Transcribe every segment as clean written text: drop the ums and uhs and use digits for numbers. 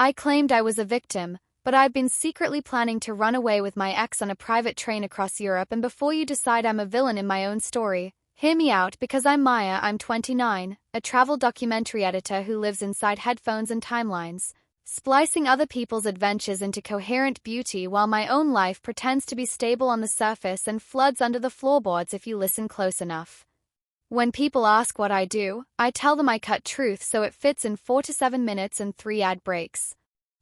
I claimed I was a victim, but I've been secretly planning to run away with my ex on a private train across Europe, and before you decide I'm a villain in my own story, hear me out because I'm Maya. I'm 29, a travel documentary editor who lives inside headphones and timelines, splicing other people's adventures into coherent beauty while my own life pretends to be stable on the surface and floods under the floorboards if you listen close enough. When people ask what I do, I tell them I cut truth so it fits in 4 to 7 minutes and 3 ad breaks.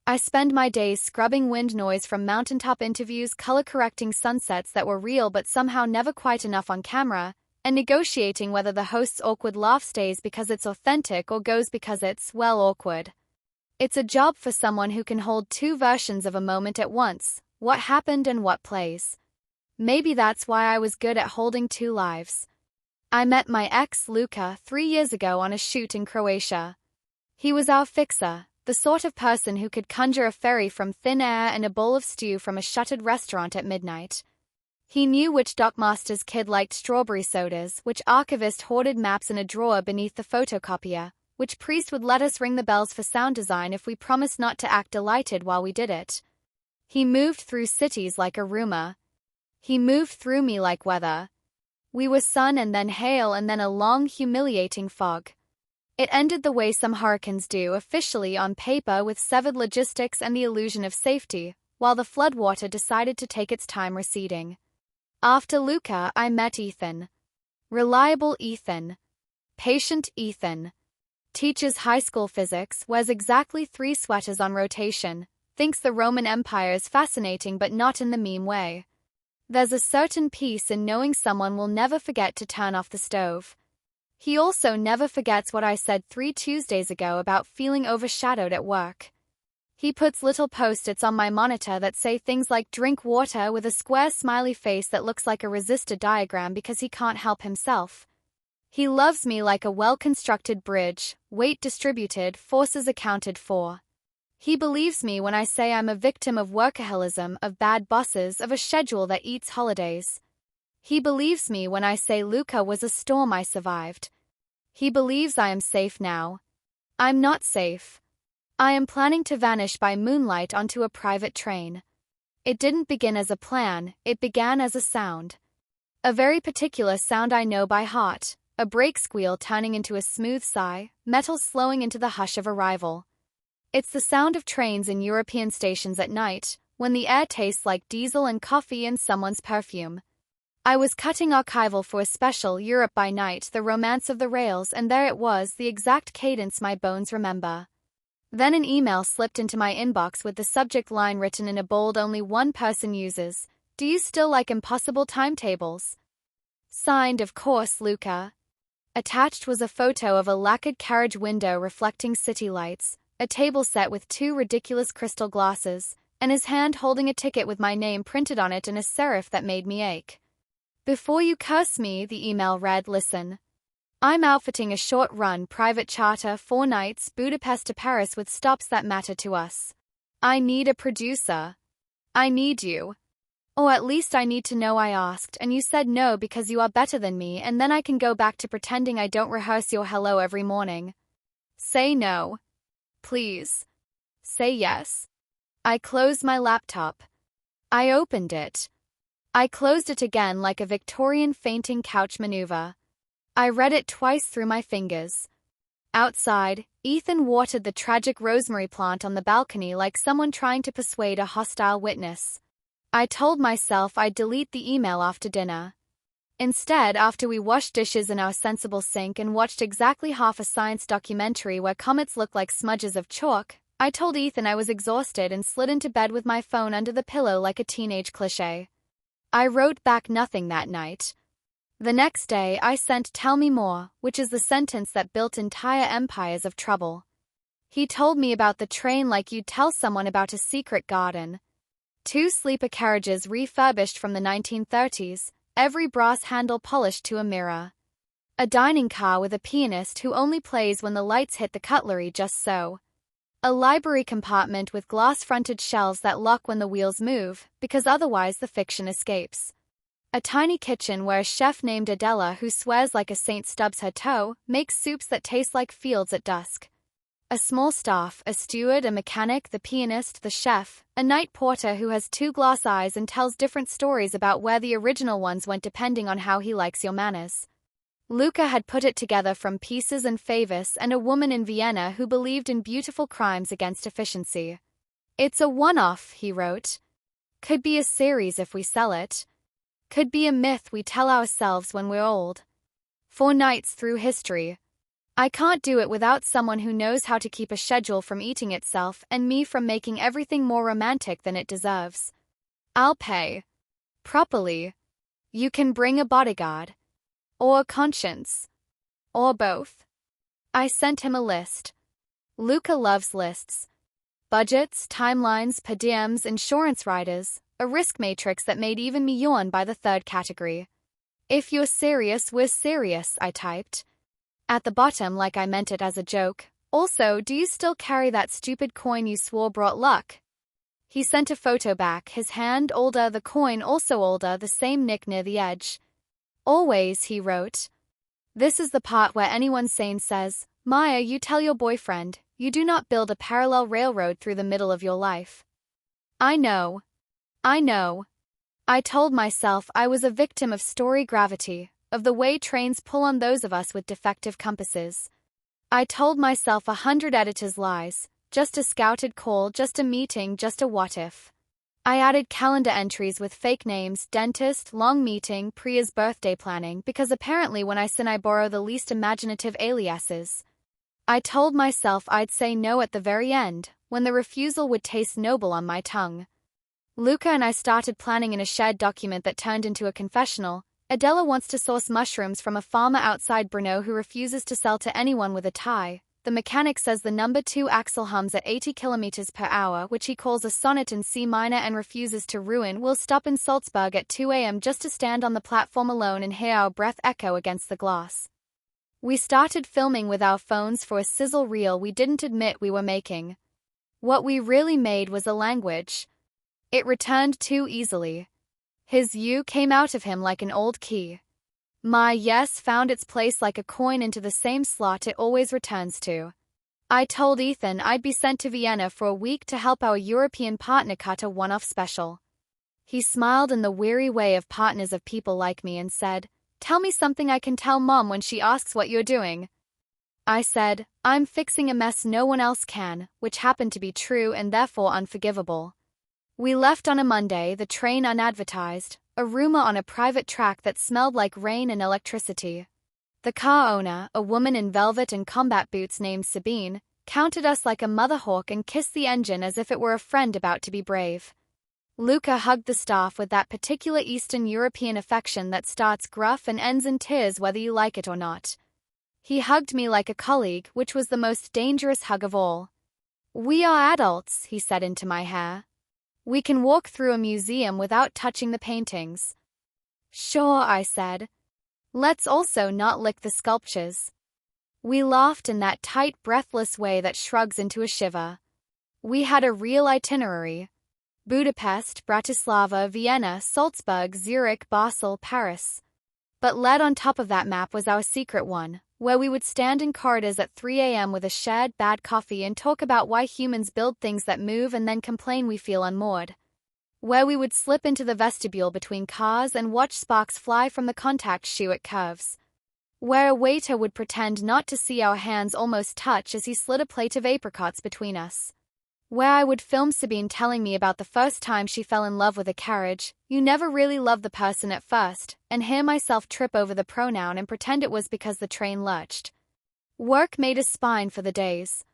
I spend my days scrubbing wind noise from mountaintop interviews, color-correcting sunsets that were real but somehow never quite enough on camera, and negotiating whether the host's awkward laugh stays because it's authentic or goes because it's, well, awkward. It's a job for someone who can hold 2 versions of a moment at once, what happened and what plays. Maybe that's why I was good at holding 2 lives. I met my ex, Luka, 3 years ago on a shoot in Croatia. He was our fixer, the sort of person who could conjure a ferry from thin air and a bowl of stew from a shuttered restaurant at midnight. He knew which dockmaster's kid liked strawberry sodas, which archivist hoarded maps in a drawer beneath the photocopier, which priest would let us ring the bells for sound design if we promised not to act delighted while we did it. He moved through cities like a rumor. He moved through me like weather. We were sun and then hail and then a long, humiliating fog. It ended the way some hurricanes do, officially on paper with severed logistics and the illusion of safety, while the floodwater decided to take its time receding. After Luka, I met Ethan. Reliable Ethan. Patient Ethan. Teaches high school physics, wears exactly 3 sweaters on rotation, thinks the Roman Empire is fascinating but not in the meme way. There's a certain peace in knowing someone will never forget to turn off the stove. He also never forgets what I said 3 Tuesdays ago about feeling overshadowed at work. He puts little post-its on my monitor that say things like drink water with a square smiley face that looks like a resistor diagram because he can't help himself. He loves me like a well-constructed bridge, weight distributed, forces accounted for. He believes me when I say I'm a victim of workaholism, of bad bosses, of a schedule that eats holidays. He believes me when I say Luka was a storm I survived. He believes I am safe now. I'm not safe. I am planning to vanish by moonlight onto a private train. It didn't begin as a plan, it began as a sound. A very particular sound I know by heart, a brake squeal turning into a smooth sigh, metal slowing into the hush of arrival. It's the sound of trains in European stations at night, when the air tastes like diesel and coffee and someone's perfume. I was cutting archival for a special, Europe by Night, the romance of the rails, and there it was, the exact cadence my bones remember. Then an email slipped into my inbox with the subject line written in a bold only one person uses, "Do you still like impossible timetables?" Signed, of course, Luka. Attached was a photo of a lacquered carriage window reflecting city lights, a table set with 2 ridiculous crystal glasses, and his hand holding a ticket with my name printed on it in a serif that made me ache. "Before you curse me," the email read, "listen. I'm outfitting a short-run private charter 4 nights Budapest to Paris with stops that matter to us. I need a producer. I need you. Or at least I need to know I asked and you said no because you are better than me, and then I can go back to pretending I don't rehearse your hello every morning. Say no. Please. Say yes." I closed my laptop. I opened it. I closed it again like a Victorian fainting couch maneuver. I read it twice through my fingers. Outside, Ethan watered the tragic rosemary plant on the balcony like someone trying to persuade a hostile witness. I told myself I'd delete the email after dinner. Instead, after we washed dishes in our sensible sink and watched exactly half a science documentary where comets look like smudges of chalk, I told Ethan I was exhausted and slid into bed with my phone under the pillow like a teenage cliché. I wrote back nothing that night. The next day, I sent "Tell me more," which is the sentence that built entire empires of trouble. He told me about the train like you'd tell someone about a secret garden. 2 sleeper carriages refurbished from the 1930s, every brass handle polished to a mirror. A dining car with a pianist who only plays when the lights hit the cutlery just so. A library compartment with glass-fronted shelves that lock when the wheels move, because otherwise the fiction escapes. A tiny kitchen where a chef named Adela, who swears like a saint stubs her toe, makes soups that taste like fields at dusk. A small staff, a steward, a mechanic, the pianist, the chef, a night porter who has 2 glass eyes and tells different stories about where the original ones went depending on how he likes your manners. Luca had put it together from pieces and favors, and a woman in Vienna who believed in beautiful crimes against efficiency. It's a one-off, he wrote. Could be a series if we sell it. Could be a myth we tell ourselves when we're old. 4 nights through history. I can't do it without someone who knows how to keep a schedule from eating itself and me from making everything more romantic than it deserves. I'll pay. Properly. You can bring a bodyguard. Or a conscience. Or both. I sent him a list. Luca loves lists. Budgets, timelines, per diems, insurance riders, a risk matrix that made even me yawn by the 3rd category. If you're serious, we're serious, I typed. At the bottom, like I meant it as a joke, also, do you still carry that stupid coin you swore brought luck? He sent a photo back, his hand older, the coin also older, the same nick near the edge. Always, he wrote. This is the part where anyone sane says, Maya, you tell your boyfriend, you do not build a parallel railroad through the middle of your life. I know. I told myself I was a victim of story gravity, of the way trains pull on those of us with defective compasses. I told myself 100 editors' lies, just a scouted call, just a meeting, just a what if. I added calendar entries with fake names, dentist, long meeting, Priya's birthday planning, because apparently when I sin I borrow the least imaginative aliases. I told myself I'd say no at the very end, when the refusal would taste noble on my tongue. Luca and I started planning in a shared document that turned into a confessional. Adela wants to source mushrooms from a farmer outside Brno who refuses to sell to anyone with a tie. The mechanic says the number 2 axle hums at 80 kilometers per hour, which he calls a sonnet in C minor and refuses to ruin. We'll stop in Salzburg at 2 a.m. just to stand on the platform alone and hear our breath echo against the glass. We started filming with our phones for a sizzle reel we didn't admit we were making. What we really made was a language. It returned too easily. His you came out of him like an old key. My yes found its place like a coin into the same slot it always returns to. I told Ethan I'd be sent to Vienna for a week to help our European partner cut a one-off special. He smiled in the weary way of partners of people like me and said, Tell me something I can tell Mom when she asks what you're doing. I said, I'm fixing a mess no one else can, which happened to be true and therefore unforgivable. We left on a Monday, the train unadvertised, a rumor on a private track that smelled like rain and electricity. The car owner, a woman in velvet and combat boots named Sabine, counted us like a mother hawk and kissed the engine as if it were a friend about to be brave. Luca hugged the staff with that particular Eastern European affection that starts gruff and ends in tears whether you like it or not. He hugged me like a colleague, which was the most dangerous hug of all. We are adults, he said into my hair. We can walk through a museum without touching the paintings. Sure, I said. Let's also not lick the sculptures. We laughed in that tight, breathless way that shrugs into a shiver. We had a real itinerary. Budapest, Bratislava, Vienna, Salzburg, Zurich, Basel, Paris. But led on top of that map was our secret one, where we would stand in corridors at 3 a.m. with a shared bad coffee and talk about why humans build things that move and then complain we feel unmoored. Where we would slip into the vestibule between cars and watch sparks fly from the contact shoe at curves. Where a waiter would pretend not to see our hands almost touch as he slid a plate of apricots between us. Where I would film Sabine telling me about the first time she fell in love with a carriage, you never really love the person at first, and hear myself trip over the pronoun and pretend it was because the train lurched. Work made a spine for the days.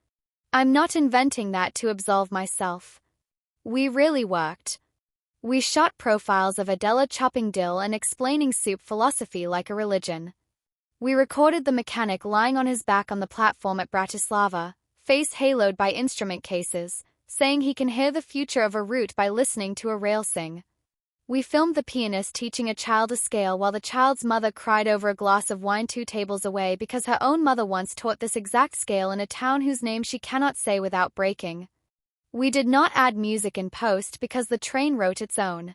I'm not inventing that to absolve myself. We really worked. We shot profiles of Adela chopping dill and explaining soup philosophy like a religion. We recorded the mechanic lying on his back on the platform at Bratislava, face haloed by instrument cases, saying he can hear the future of a route by listening to a rail sing. We filmed the pianist teaching a child a scale while the child's mother cried over a glass of wine 2 tables away because her own mother once taught this exact scale in a town whose name she cannot say without breaking. We did not add music in post because the train wrote its own.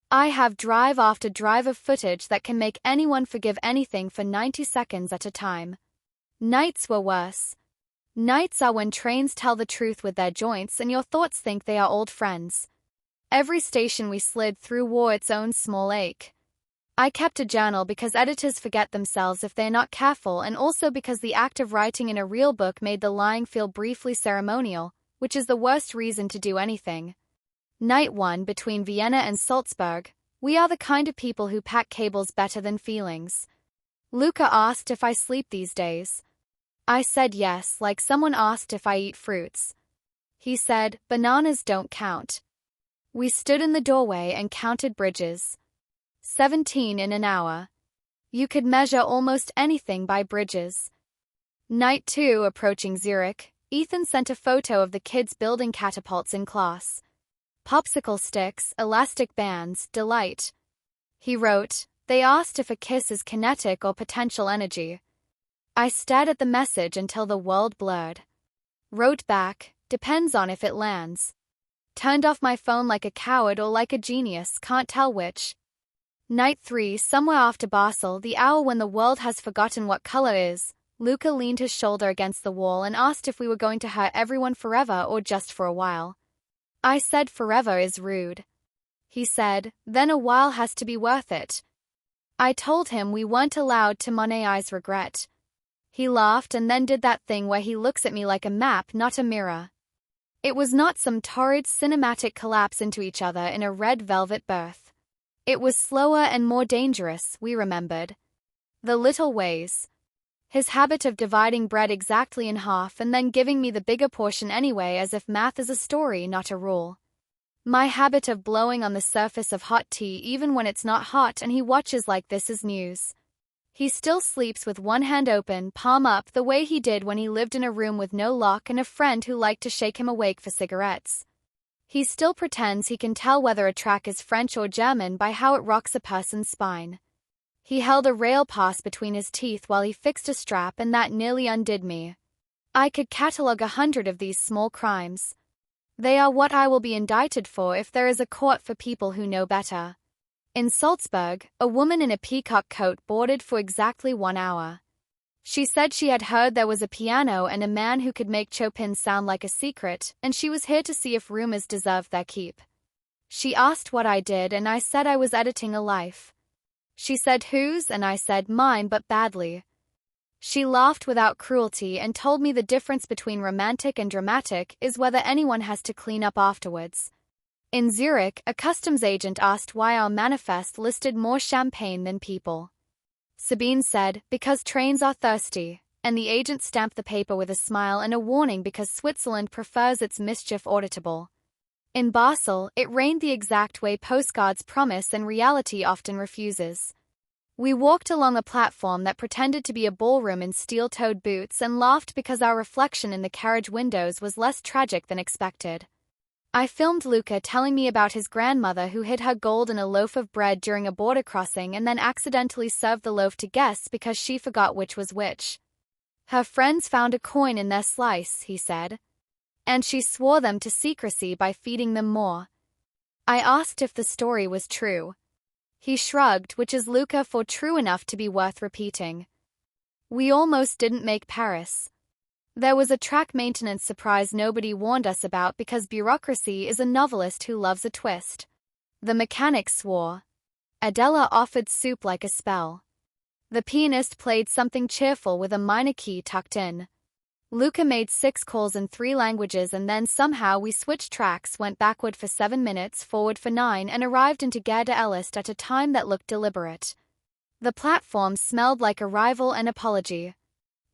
I have drive after drive of footage that can make anyone forgive anything for 90 seconds at a time. Nights were worse. Nights are when trains tell the truth with their joints and your thoughts think they are old friends. Every station we slid through wore its own small ache. I kept a journal because editors forget themselves if they're not careful, and also because the act of writing in a real book made the lying feel briefly ceremonial, which is the worst reason to do anything. Night 1 between Vienna and Salzburg. We are the kind of people who pack cables better than feelings. Luca asked if I sleep these days. I said yes, like someone asked if I eat fruits. He said, bananas don't count. We stood in the doorway and counted bridges. 17 in an hour. You could measure almost anything by bridges. Night 2 approaching Zurich. Ethan sent a photo of the kids building catapults in class. Popsicle sticks, elastic bands, delight. He wrote, they asked if a kiss is kinetic or potential energy. I stared at the message until the world blurred. Wrote back, depends on if it lands. Turned off my phone like a coward or like a genius, can't tell which. Night 3 somewhere after Basel, the hour when the world has forgotten what color is. Luca leaned his shoulder against the wall and asked if we were going to hurt everyone forever or just for a while. I said forever is rude. He said, then a while has to be worth it. I told him we weren't allowed to monetize regret. He laughed and then did that thing where he looks at me like a map, not a mirror. It was not some torrid cinematic collapse into each other in a red velvet berth. It was slower and more dangerous, we remembered. The little ways. His habit of dividing bread exactly in half and then giving me the bigger portion anyway, as if math is a story, not a rule. My habit of blowing on the surface of hot tea even when it's not hot and he watches like this is news. He still sleeps with one hand open, palm up, the way he did when he lived in a room with no lock and a friend who liked to shake him awake for cigarettes. He still pretends he can tell whether a track is French or German by how it rocks a person's spine. He held a rail pass between his teeth while he fixed a strap, and that nearly undid me. I could catalogue 100 of these small crimes. They are what I will be indicted for if there is a court for people who know better. In Salzburg, a woman in a peacock coat boarded for exactly 1 hour. She said she had heard there was a piano and a man who could make Chopin sound like a secret, and she was here to see if rumors deserved their keep. She asked what I did, and I said I was editing a life. She said whose, and I said mine, but badly. She laughed without cruelty and told me the difference between romantic and dramatic is whether anyone has to clean up afterwards. In Zurich, a customs agent asked why our manifest listed more champagne than people. Sabine said, because trains are thirsty, and the agent stamped the paper with a smile and a warning because Switzerland prefers its mischief auditable. In Basel, it rained the exact way postcards promise and reality often refuses. We walked along a platform that pretended to be a ballroom in steel-toed boots and laughed because our reflection in the carriage windows was less tragic than expected. I filmed Luca telling me about his grandmother who hid her gold in a loaf of bread during a border crossing and then accidentally served the loaf to guests because she forgot which was which. Her friends found a coin in their slice, he said. And she swore them to secrecy by feeding them more. I asked if the story was true. He shrugged, which is Luca for true enough to be worth repeating. We almost didn't make Paris. There was a track maintenance surprise nobody warned us about because bureaucracy is a novelist who loves a twist. The mechanic swore. Adela offered soup like a spell. The pianist played something cheerful with a minor key tucked in. Luca made 6 calls in 3 languages and then somehow we switched tracks, went backward for 7 minutes, forward for 9, and arrived into Gare de l'Est at a time that looked deliberate. The platform smelled like arrival and apology.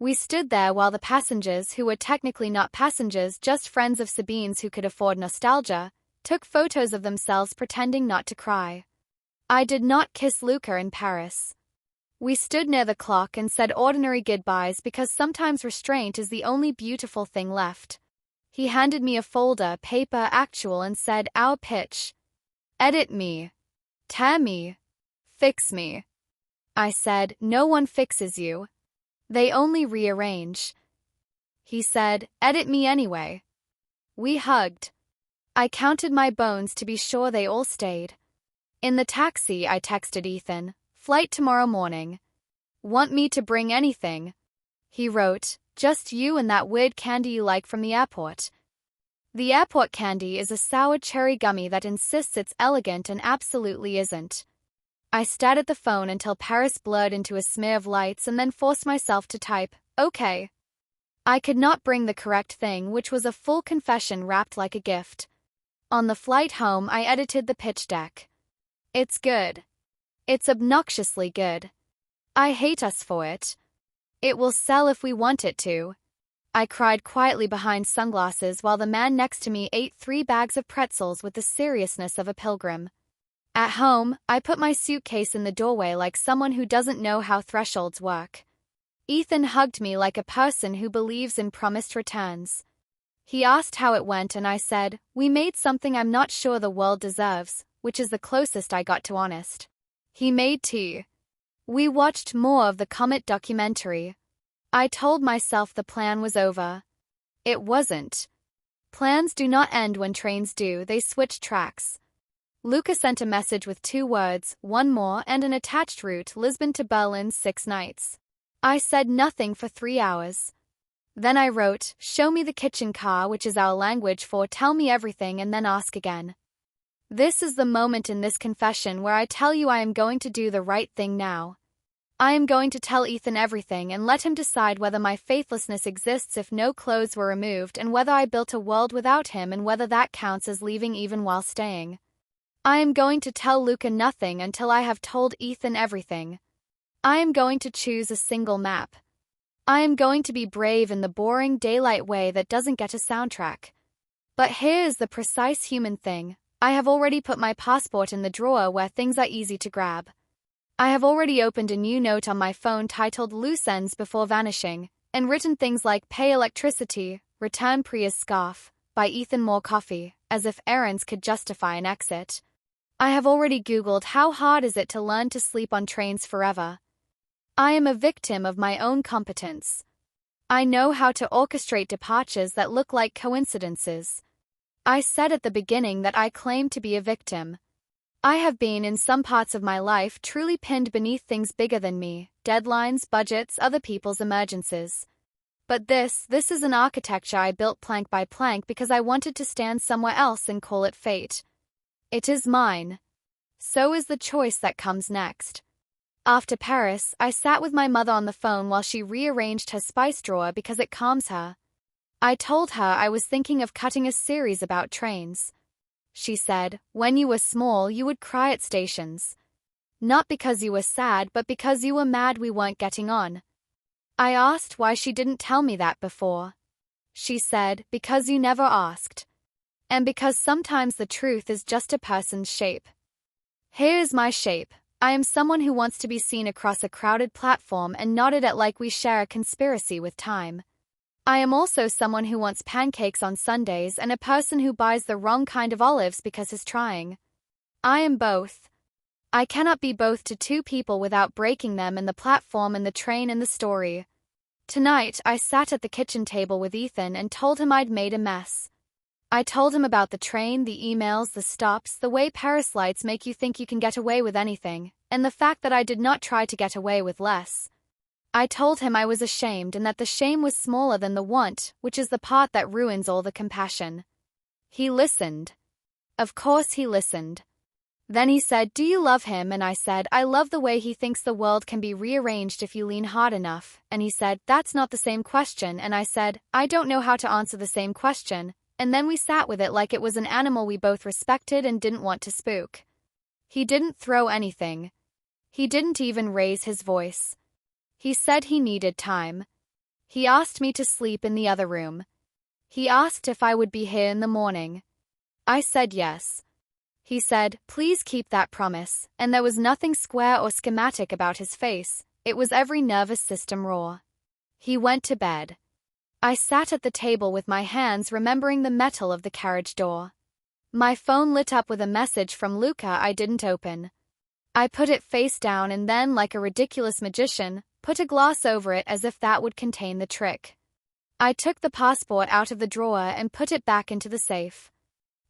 We stood there while the passengers, who were technically not passengers, just friends of Sabine's who could afford nostalgia, took photos of themselves pretending not to cry. I did not kiss Luca in Paris. We stood near the clock and said ordinary goodbyes because sometimes restraint is the only beautiful thing left. He handed me a folder, paper, actual, and said, our pitch. Edit me. Tear me. Fix me. I said, no one fixes you. They only rearrange. He said, edit me anyway. We hugged. I counted my bones to be sure they all stayed. In the taxi, I texted Ethan, flight tomorrow morning. Want me to bring anything? He wrote, Just you and that weird candy you like from the airport. The airport candy is a sour cherry gummy that insists it's elegant and absolutely isn't. I stared at the phone until Paris blurred into a smear of lights and then forced myself to type, okay. I could not bring the correct thing, which was a full confession wrapped like a gift. On the flight home, I edited the pitch deck. It's good. It's obnoxiously good. I hate us for it. It will sell if we want it to. I cried quietly behind sunglasses while the man next to me ate 3 bags of pretzels with the seriousness of a pilgrim. At home, I put my suitcase in the doorway like someone who doesn't know how thresholds work. Ethan hugged me like a person who believes in promised returns. He asked how it went and I said, we made something I'm not sure the world deserves, which is the closest I got to honest. He made tea. We watched more of the Comet documentary. I told myself the plan was over. It wasn't. Plans do not end when trains do, they switch tracks. Luca sent a message with 2 words, one more and an attached route, Lisbon to Berlin 6 nights. I said nothing for 3 hours. Then I wrote, show me the kitchen car, which is our language for tell me everything and then ask again. This is the moment in this confession where I tell you I am going to do the right thing now. I am going to tell Ethan everything and let him decide whether my faithlessness exists if no clothes were removed and whether I built a world without him and whether that counts as leaving even while staying. I am going to tell Luca nothing until I have told Ethan everything. I am going to choose a single map. I am going to be brave in the boring daylight way that doesn't get a soundtrack. But here is the precise human thing. I have already put my passport in the drawer where things are easy to grab. I have already opened a new note on my phone titled Loose Ends Before Vanishing, and written things like pay electricity, return Priya's scarf, buy Ethan more coffee, as if errands could justify an exit. I have already Googled how hard is it to learn to sleep on trains forever. I am a victim of my own competence. I know how to orchestrate departures that look like coincidences. I said at the beginning that I claim to be a victim. I have been, in some parts of my life, truly pinned beneath things bigger than me, deadlines, budgets, other people's emergencies. But this is an architecture I built plank by plank because I wanted to stand somewhere else and call it fate. It is mine. So is the choice that comes next. After Paris, I sat with my mother on the phone while she rearranged her spice drawer because it calms her. I told her I was thinking of cutting a series about trains. She said, when you were small, you would cry at stations. Not because you were sad, but because you were mad we weren't getting on. I asked why she didn't tell me that before. She said, because you never asked. And because sometimes the truth is just a person's shape. Here is my shape. I am someone who wants to be seen across a crowded platform and nodded at like we share a conspiracy with time. I am also someone who wants pancakes on Sundays and a person who buys the wrong kind of olives because he's trying. I am both. I cannot be both to 2 people without breaking them in the platform and the train and the story. Tonight, I sat at the kitchen table with Ethan and told him I'd made a mess. I told him about the train, the emails, the stops, the way Paris lights make you think you can get away with anything, and the fact that I did not try to get away with less. I told him I was ashamed and that the shame was smaller than the want, which is the part that ruins all the compassion. He listened. Of course he listened. Then he said, do you love him? And I said, I love the way he thinks the world can be rearranged if you lean hard enough. And he said, that's not the same question. And I said, I don't know how to answer the same question. And then we sat with it like it was an animal we both respected and didn't want to spook. He didn't throw anything. He didn't even raise his voice. He said he needed time. He asked me to sleep in the other room. He asked if I would be here in the morning. I said yes. He said, please keep that promise, and there was nothing square or schematic about his face. It was every nervous system raw. He went to bed. I sat at the table with my hands remembering the metal of the carriage door. My phone lit up with a message from Luca I didn't open. I put it face down and then, like a ridiculous magician, put a glass over it as if that would contain the trick. I took the passport out of the drawer and put it back into the safe.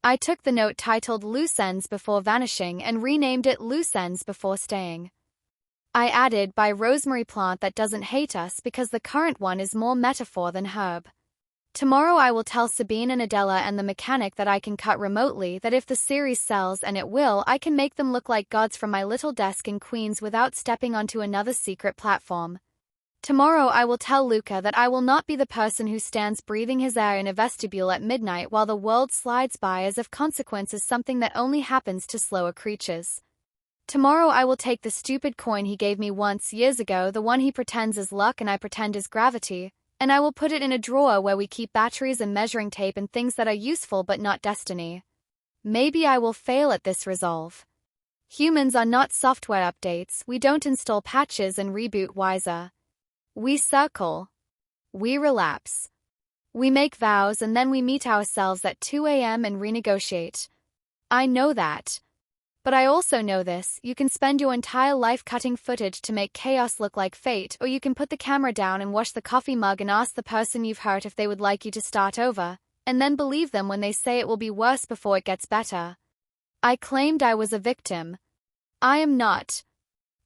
I took the note titled Loose Ends Before Vanishing and renamed it Loose Ends Before Staying. I added by rosemary plant that doesn't hate us because the current one is more metaphor than herb. Tomorrow I will tell Sabine and Adela and the mechanic that I can cut remotely, that if the series sells, and it will, I can make them look like gods from my little desk in Queens without stepping onto another secret platform. Tomorrow I will tell Luca that I will not be the person who stands breathing his air in a vestibule at midnight while the world slides by as if consequence is something that only happens to slower creatures. Tomorrow I will take the stupid coin he gave me once years ago, the one he pretends is luck and I pretend is gravity, and I will put it in a drawer where we keep batteries and measuring tape and things that are useful but not destiny. Maybe I will fail at this resolve. Humans are not software updates, we don't install patches and reboot wiser. We circle. We relapse. We make vows and then we meet ourselves at 2 a.m. and renegotiate. I know that. But I also know this: you can spend your entire life cutting footage to make chaos look like fate, or you can put the camera down and wash the coffee mug and ask the person you've hurt if they would like you to start over, and then believe them when they say it will be worse before it gets better. I claimed I was a victim. I am not.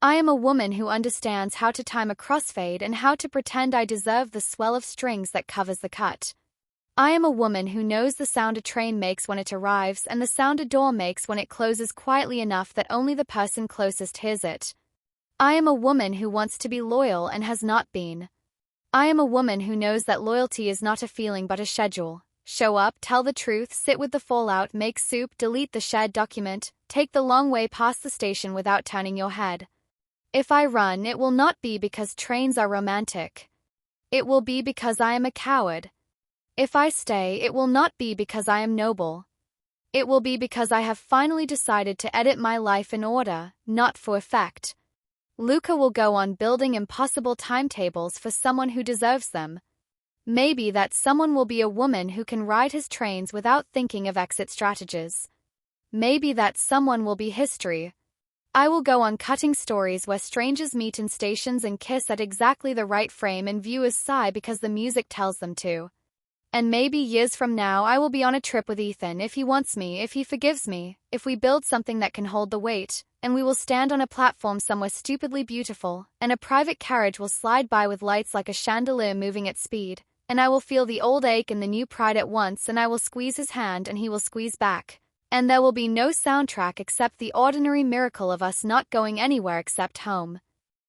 I am a woman who understands how to time a crossfade and how to pretend I deserve the swell of strings that covers the cut. I am a woman who knows the sound a train makes when it arrives and the sound a door makes when it closes quietly enough that only the person closest hears it. I am a woman who wants to be loyal and has not been. I am a woman who knows that loyalty is not a feeling but a schedule. Show up, tell the truth, sit with the fallout, make soup, delete the shared document, take the long way past the station without turning your head. If I run, it will not be because trains are romantic. It will be because I am a coward. If I stay, it will not be because I am noble. It will be because I have finally decided to edit my life in order, not for effect. Luca will go on building impossible timetables for someone who deserves them. Maybe that someone will be a woman who can ride his trains without thinking of exit strategies. Maybe that someone will be history. I will go on cutting stories where strangers meet in stations and kiss at exactly the right frame and viewers sigh because the music tells them to. And maybe years from now I will be on a trip with Ethan if he wants me, if he forgives me, if we build something that can hold the weight, and we will stand on a platform somewhere stupidly beautiful, and a private carriage will slide by with lights like a chandelier moving at speed, and I will feel the old ache and the new pride at once, and I will squeeze his hand and he will squeeze back. And there will be no soundtrack except the ordinary miracle of us not going anywhere except home.